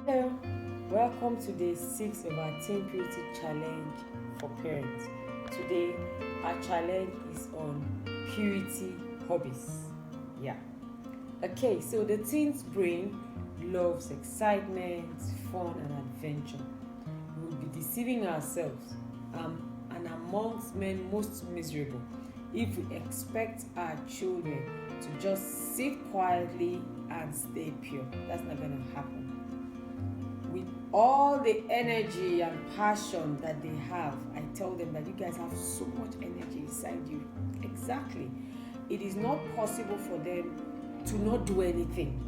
Hello, welcome to day 6 of our Teen Purity Challenge for Parents. Today, our challenge is on purity hobbies. Yeah. Okay, so the teen's brain loves excitement, fun, and adventure. We will be deceiving ourselves and amongst men most miserable if we expect our children to just sit quietly and stay pure. That's not going to happen. With all the energy and passion that they have, I tell them that you guys have so much energy inside you. Exactly. It is not possible for them to not do anything.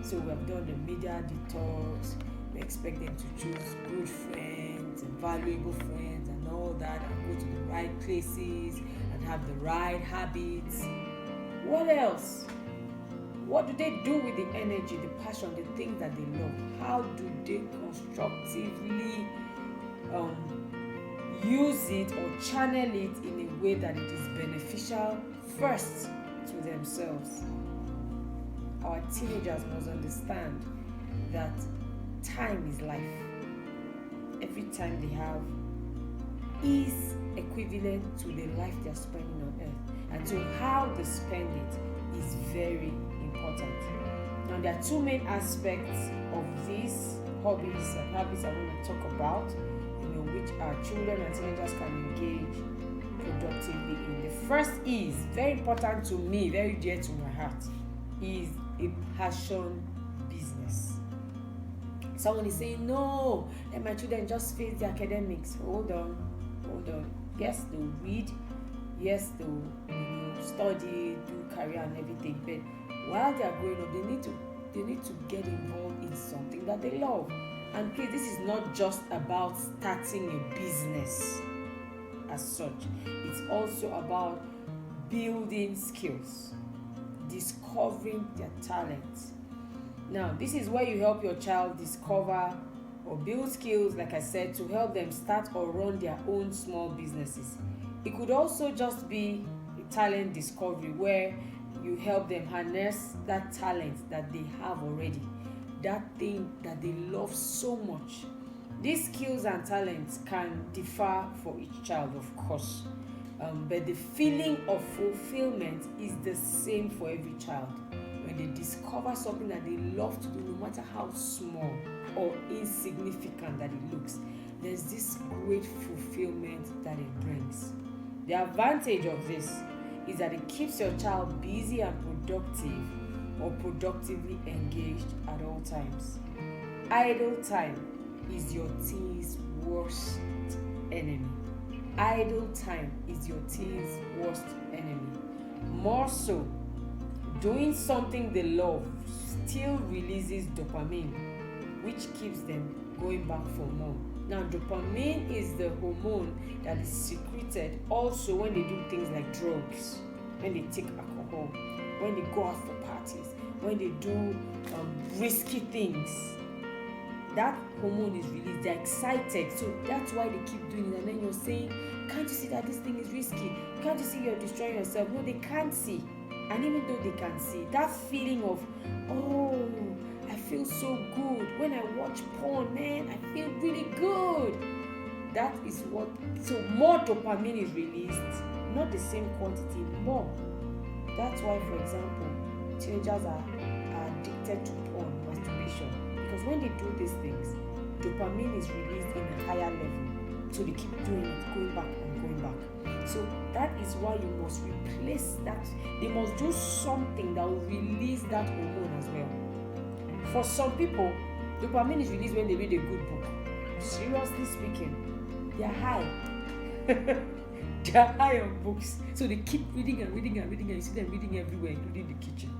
So we have done the media detox. We expect them to choose good friends and valuable friends and all that, and go to the right places and have the right habits. What else? What do they do with the energy, the passion, the things that they love? How do they constructively um, use it or channel it in a way that it is beneficial first to themselves? Our teenagers must understand that time is life. Every time they have is equivalent to the life they're spending on earth. And so how they spend it is very important. Now there are two main aspects of these hobbies and habits I want to talk about, which our children and teenagers can engage productively in. The first is very important to me, very dear to my heart, is a passion business. Someone is saying, no, let my children just face the academics. Hold on. Yes, they'll read. Yes, they'll study, do career and everything. But while they are growing up, they need to get involved in something that they love. And please, this is not just about starting a business as such. It's also about building skills, discovering their talents. Now, this is where you help your child discover or build skills, like I said, to help them start or run their own small businesses. It could also just be a talent discovery where you help them harness that talent that they have already, that thing that they love so much. These skills and talents can differ for each child, of course, but the feeling of fulfillment is the same for every child. When they discover something that they love to do, no matter how small or insignificant that it looks, there's this great fulfillment that it brings. The advantage of this is that it keeps your child busy and productive or productively engaged at all times. Idle time is your teen's worst enemy. Idle time is your teen's worst enemy. More so, doing something they love still releases dopamine, which keeps them going back for more. Now, dopamine is the hormone that is secreted also when they do things like drugs, when they take alcohol, when they go out for parties, when they do risky things. That hormone is released, they're excited, so that's why they keep doing it. And then you're saying, can't you see that this thing is risky? Can't you see you're destroying yourself? No, they can't see. And even though they can see, that feeling of, oh, I feel so good. When I watch porn, man, I feel really good. That is what, so more dopamine is released, not the same quantity, more. That's why, for example, teenagers are addicted to porn, masturbation. Because when they do these things, dopamine is released in a higher level. So they keep doing it, going back and going back. So that is why you must replace that. They must do something that will release that hormone as well. For some people, dopamine is released when they read a good book. Seriously speaking, they are high. They are high on books. So they keep reading and reading and reading, and you see them reading everywhere, including the kitchen.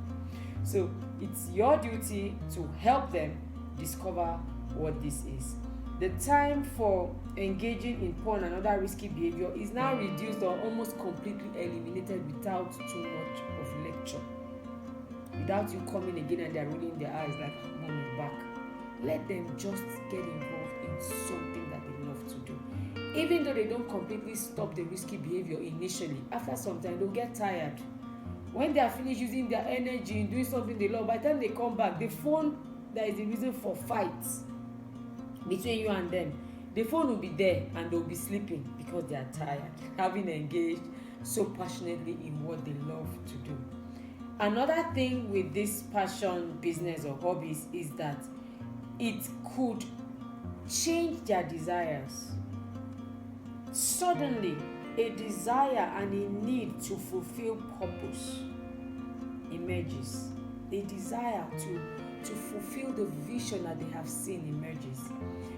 So it's your duty to help them discover what this is. The time for engaging in porn and other risky behavior is now reduced or almost completely eliminated without too much of lecture. Without you coming again and they're rolling their eyes like, mom is back. Let them just get involved in something that they love to do. Even though they don't completely stop the risky behavior initially, after some time they'll get tired. When they are finished using their energy in doing something they love, by the time they come back, the phone that is the reason for fights between you and them, the phone will be there and they'll be sleeping because they are tired, having engaged so passionately in what they love to do. Another thing with this passion, business, or hobbies is that it could change their desires. Suddenly, a desire and a need to fulfill purpose emerges. A desire to fulfill the vision that they have seen emerges.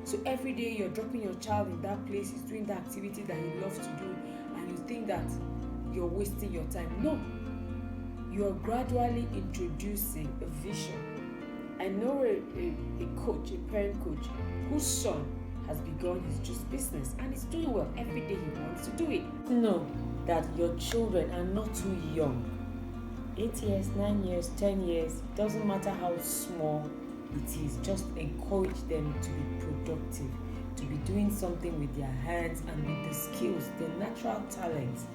So every day you're dropping your child in that place, he's doing the activity that he loves to do, and you think that you're wasting your time. No, you're gradually introducing a vision. I know a coach, a parent coach, whose son has begun his juice business and is doing well. Every day he wants to do it. Know that your children are not too young. 8 years, 9 years, 10 years, doesn't matter how small it is, just encourage them to be productive, to be doing something with their hands and with the skills, the natural talents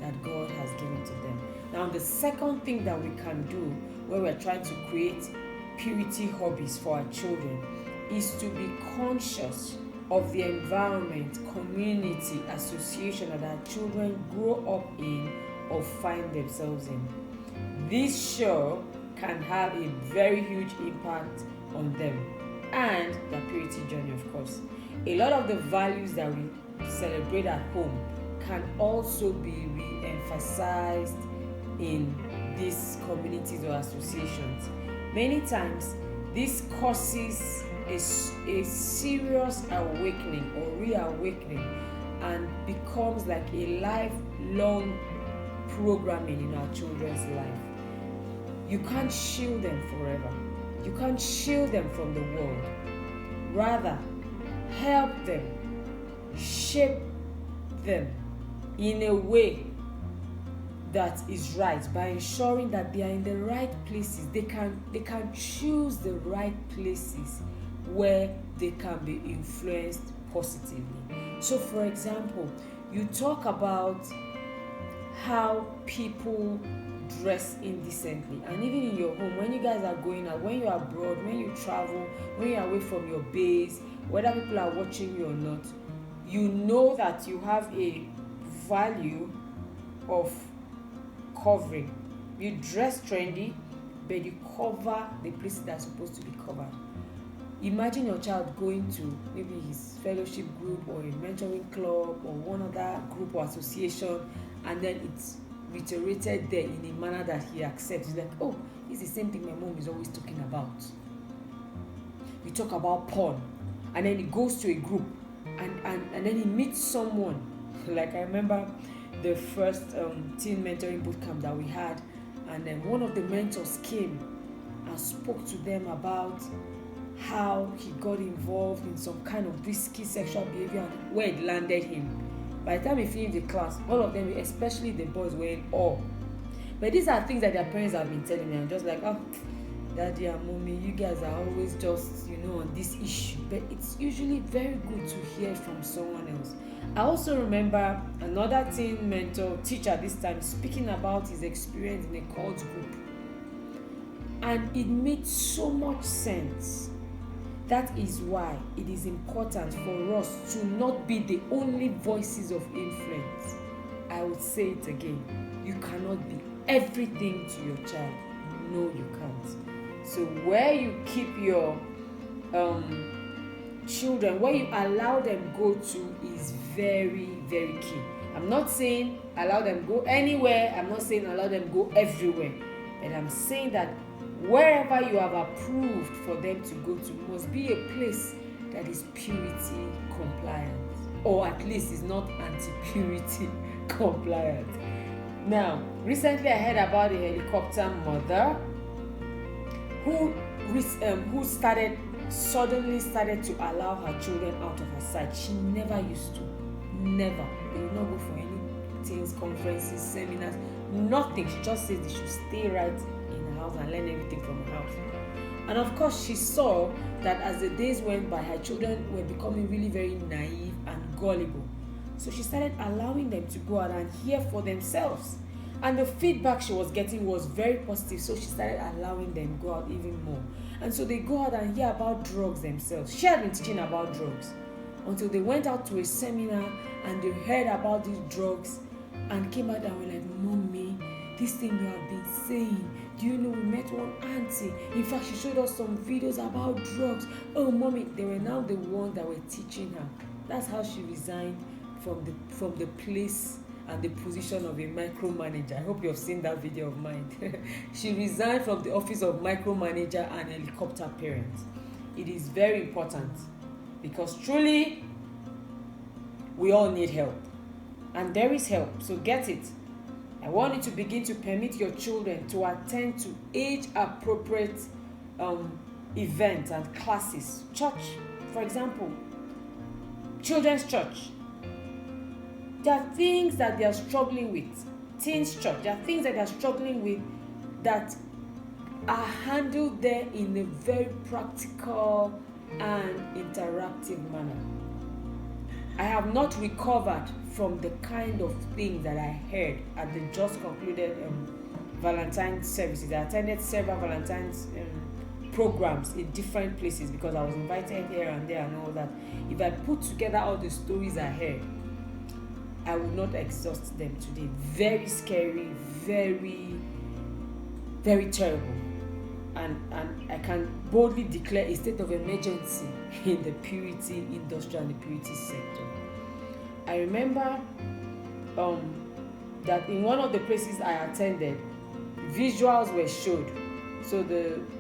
that God has given to them. Now, the second thing that we can do when we're trying to create purity hobbies for our children is to be conscious of the environment, community, association that our children grow up in or find themselves in. This sure can have a very huge impact on them and their purity journey, of course. A lot of the values that we celebrate at home can also be re-emphasized in these communities or associations. Many times, this causes a serious awakening or reawakening and becomes like a lifelong programming in our children's life. You can't shield them forever. You can't shield them from the world. Rather, help them, shape them in a way that is right by ensuring that they are in the right places. They can choose the right places where they can be influenced positively. So, for example, you talk about how people dress indecently, and even in your home, when you guys are going out, when you're abroad, when you travel, when you're away from your base, whether people are watching you or not, you know that you have a value of covering. You dress trendy, but you cover the places that are supposed to be covered. Imagine your child going to maybe his fellowship group or a mentoring club or one other group or association, and then it's reiterated there in a manner that he accepts. He's like, oh, it's the same thing my mom is always talking about. We talk about porn, and then he goes to a group and then he meets someone. Like, I remember the first teen mentoring boot camp that we had, and then one of the mentors came and spoke to them about how he got involved in some kind of risky sexual behavior and where it landed him. By the time he finished the class, all of them, especially the boys, were in awe. But these are things that their parents have been telling them, just like, oh, daddy and mommy, you guys are always just, on this issue. But it's usually very good to hear from someone else. I also remember another teen mentor, teacher this time, speaking about his experience in a cult group. And it made so much sense. That is why it is important for us to not be the only voices of influence. I would say it again. You cannot be everything to your child. No, you can't. So where you keep your children, where you allow them go to is very, very key. I'm not saying allow them go anywhere. I'm not saying allow them go everywhere. But I'm saying that wherever you have approved for them to go to must be a place that is purity compliant, or at least is not anti-purity compliant. Now, recently I heard about a helicopter mother who suddenly started to allow her children out of her sight. She never used to. Never. They would not go for any teens, conferences, seminars, nothing. She just said they should stay right in her house and learn everything from her house. And of course, she saw that as the days went by, her children were becoming really very naive and gullible. So she started allowing them to go out and hear for themselves. And the feedback she was getting was very positive, so she started allowing them go out even more. And so they go out and hear about drugs themselves. She had been teaching about drugs until they went out to a seminar and they heard about these drugs and came out and were like, Mommy, this thing you have been saying, do you know we met one auntie? In fact, she showed us some videos about drugs. Oh, Mommy, they were now the ones that were teaching her. That's how she resigned from the place and the position of a micromanager. I hope you have seen that video of mine. She resigned from the office of micromanager and helicopter parent. It is very important because truly we all need help, and there is help, so get it. I want you to begin to permit your children to attend to age-appropriate events and classes. Church, for example, children's church. There are things that they are struggling with. Teens church, there are things that they are struggling with that are handled there in a very practical and interactive manner. I have not recovered from the kind of things that I heard at the just concluded Valentine's services. I attended several Valentine's programs in different places because I was invited here and there and all that. If I put together all the stories I heard, I would not exhaust them today. Very scary, very, very terrible. And I can boldly declare a state of emergency in the purity industry and the purity sector. I remember that in one of the places I attended, visuals were showed. So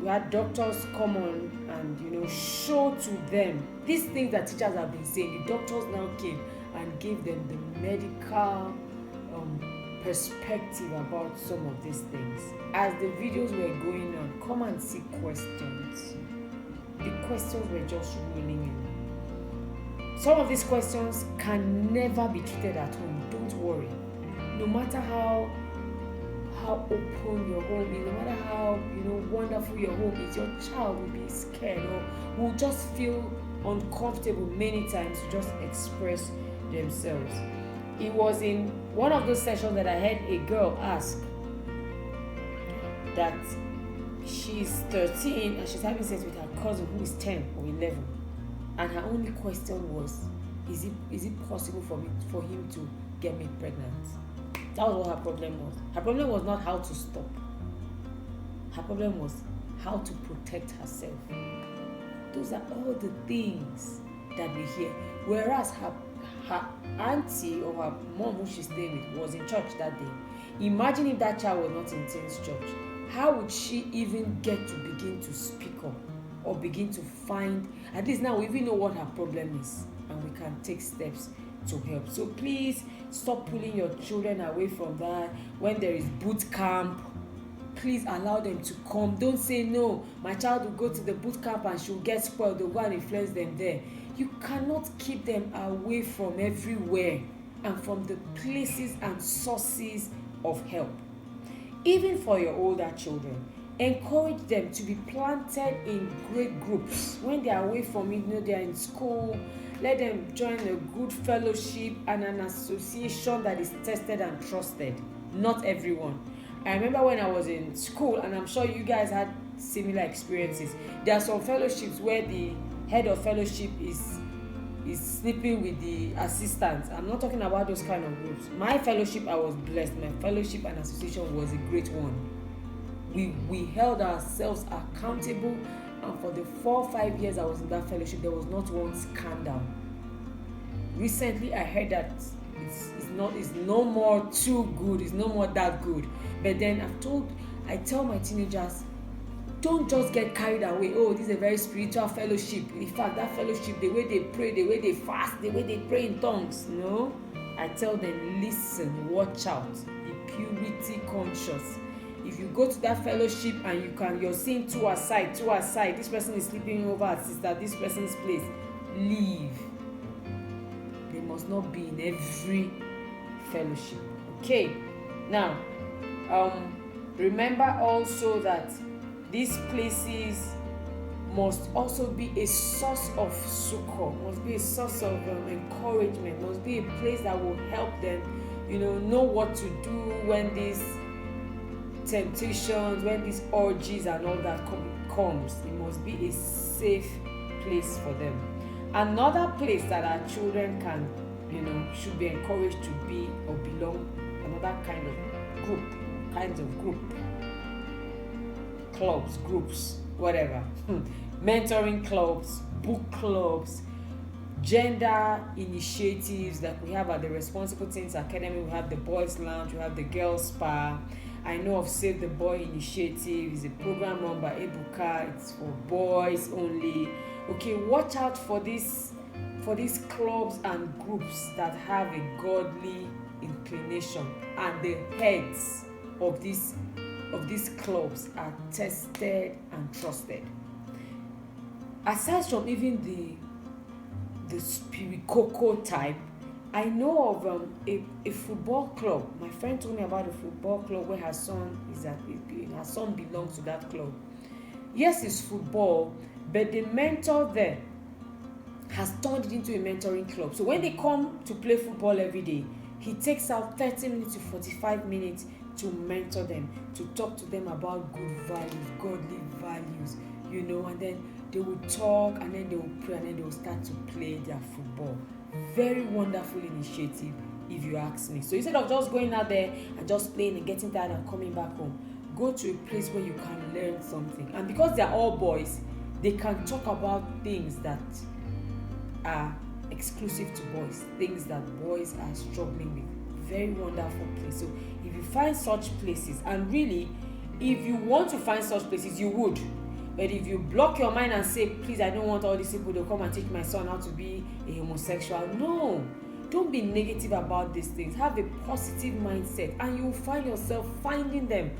we had doctors come on and show to them these things that teachers have been saying. The doctors now came and gave them the medical perspective about some of these things. As the videos were going on, come and see questions. The questions were just rolling in. Some of these questions can never be treated at home. Don't worry. No matter how open your home is, no matter how wonderful your home is, your child will be scared or will just feel uncomfortable many times to just express themselves. It was in one of those sessions that I heard a girl ask that she's 13 and she's having sex with her cousin who is 10 or 11, and her only question was, is it possible for him to get me pregnant? That was what her problem was. Her problem was not how to stop. Her problem was how to protect herself. Those are all the things that we hear. Whereas her auntie or her mom who she's staying with was in church that day. Imagine if that child was not in teens church. How would she even get to begin to speak up or begin to find, at least now we even know what her problem is and we can take steps to help. So please stop pulling your children away from that. When there is boot camp, please allow them to come. Don't say no, my child will go to the boot camp and she'll get spoiled. They'll go and influence them there. You cannot keep them away from everywhere and from the places and sources of help. Even for your older children, encourage them to be planted in great groups. When they are away from it, they are in school, let them join a good fellowship and an association that is tested and trusted. Not everyone. I remember when I was in school, and I'm sure you guys had similar experiences. There are some fellowships where the head of fellowship is sleeping with the assistants. I'm not talking about those kind of groups. My fellowship, I was blessed. My fellowship and association was a great one. We held ourselves accountable, and for the 4 or 5 years I was in that fellowship, there was not one scandal. Recently I heard that it's no more too good, it's no more that good. But then I tell my teenagers, don't just get carried away. Oh, this is a very spiritual fellowship. In fact, that fellowship, the way they pray, the way they fast, the way they pray in tongues. No, I tell them, listen, watch out, be purity conscious. If you go to that fellowship and you're seeing two aside, this person is sleeping over at sister, this person's place, leave. They must not be in every fellowship. Okay, now remember also that these places must also be a source of succor, must be a source of encouragement, must be a place that will help them know what to do when these temptations, when these urges and all that comes. It must be a safe place for them. Another place that our children can, should be encouraged to be or belong, another kinds of group, clubs, groups, whatever, mentoring clubs, book clubs, gender initiatives. Like we have at the Responsible Teens Academy, we have the Boys Lounge, we have the Girls Spa. I know of Save the Boy Initiative. It's a program run by Ebuka. It's for boys only. Okay, watch out for these clubs and groups that have a godly inclination, and the heads of these clubs are tested and trusted. Aside from even the spiritual type, I know of a football club. My friend told me about a football club where her son belongs to that club. Yes, it's football, but the mentor there has turned it into a mentoring club. So when they come to play football every day, he takes out 30 minutes to 45 minutes to mentor them, to talk to them about good values, godly values, and then they will talk, and then they will pray, and then they will start to play their football. Very wonderful initiative, if you ask me. So instead of just going out there and just playing and getting tired and coming back home, go to a place where you can learn something. And because they're all boys, they can talk about things that are exclusive to boys, things that boys are struggling with. Very wonderful place. So if you find such places, and really, if you want to find such places, you would. But if you block your mind and say, please, I don't want all these people to come and teach my son how to be a homosexual. No, don't be negative about these things. Have a positive mindset, and you'll find yourself finding them.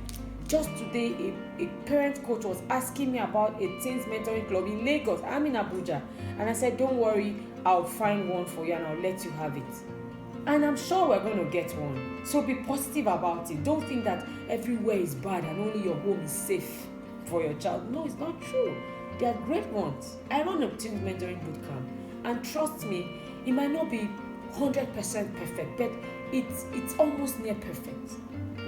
Just today, a parent coach was asking me about a teens mentoring club in Lagos. I'm in Abuja. And I said, don't worry, I'll find one for you and I'll let you have it. And I'm sure we're going to get one. So be positive about it. Don't think that everywhere is bad and only your home is safe for your child. No, it's not true. They are great ones. I run a teens mentoring bootcamp. And trust me, it might not be 100% perfect, but it's almost near perfect.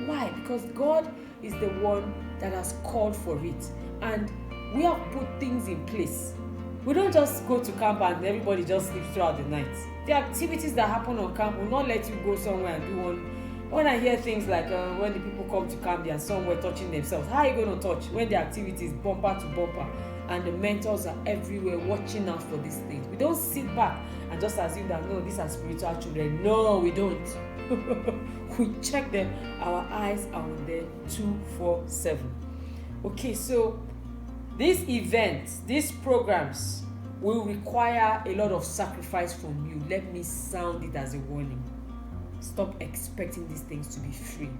Why? Because God is the one that has called for it, and we have put things in place. We don't just go to camp and everybody just sleeps throughout the night. The activities that happen on camp will not let you go somewhere and do one. When I hear things like when the people come to camp, they are somewhere touching themselves. How are you going to touch when the activity is bumper to bumper and the mentors are everywhere watching out for these things? We don't sit back and just assume that, no, these are spiritual children. No, we don't. We check them. Our eyes are on them 24/7. Okay, so these events, these programs will require a lot of sacrifice from you. Let me sound it as a warning. Stop expecting these things to be free.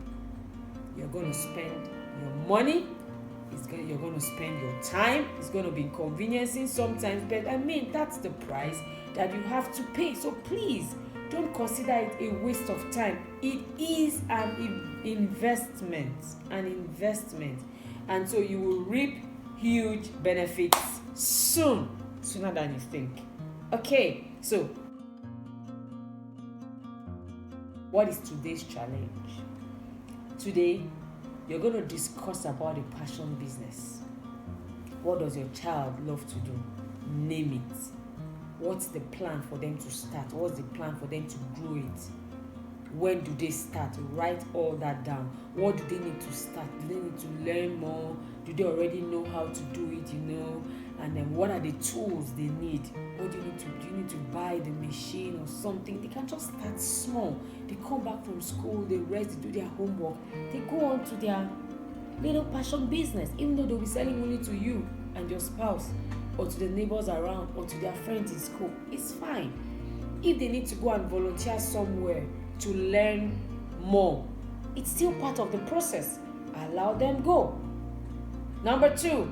You're going to spend your money. You're going to spend your time. It's going to be inconveniencing sometimes, but that's the price that you have to pay. So please, don't consider it a waste of time. It is an investment. And so you will reap huge benefits sooner than you think. Okay, so what is today's challenge? Today, you're going to discuss about a passion business. What does your child love to do? Name it. What's the plan for them to start? What's the plan for them to grow it? When do they start? Write all that down. What do they need to start? Do they need to learn more? Do they already know how to do it, And then what are the tools they need? What do you need to do? You need to buy the machine or something. They can just start small. They come back from school, they rest, they do their homework. They go on to their little passion business, even though they'll be selling only to you and your spouse, or to the neighbors around, or to their friends in school. It's fine. If they need to go and volunteer somewhere to learn more, it's still part of the process. Allow them go. Number 2,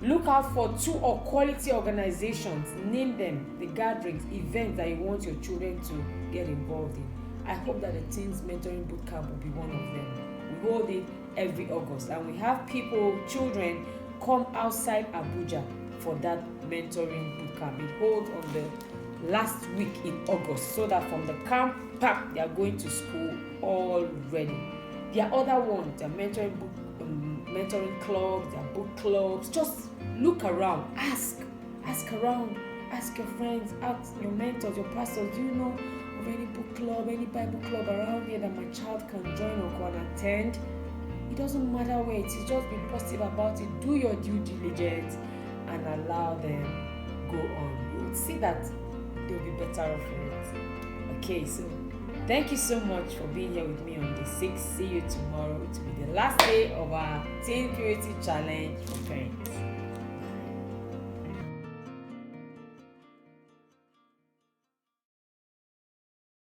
look out for 2 or quality organizations. Name them, the gatherings, events that you want your children to get involved in. I hope that the Teens Mentoring Bootcamp will be one of them. We hold it every August, and we have children come outside Abuja for that mentoring bootcamp. It holds on the last week in August, so that from the camp, they are going to school all ready. There are other ones, there are mentoring clubs, there are book clubs. Just look around, ask around, ask your friends, ask your mentors, your pastors. Do you know of any book club, any Bible club around here that my child can join or can attend? It doesn't matter where it is, just be positive about it. Do your due diligence and allow them go on. You will see that they'll be better off for it. Okay, so thank you so much for being here with me on day 6. See you tomorrow. It will be the last day of our Teen Purity Challenge for parents.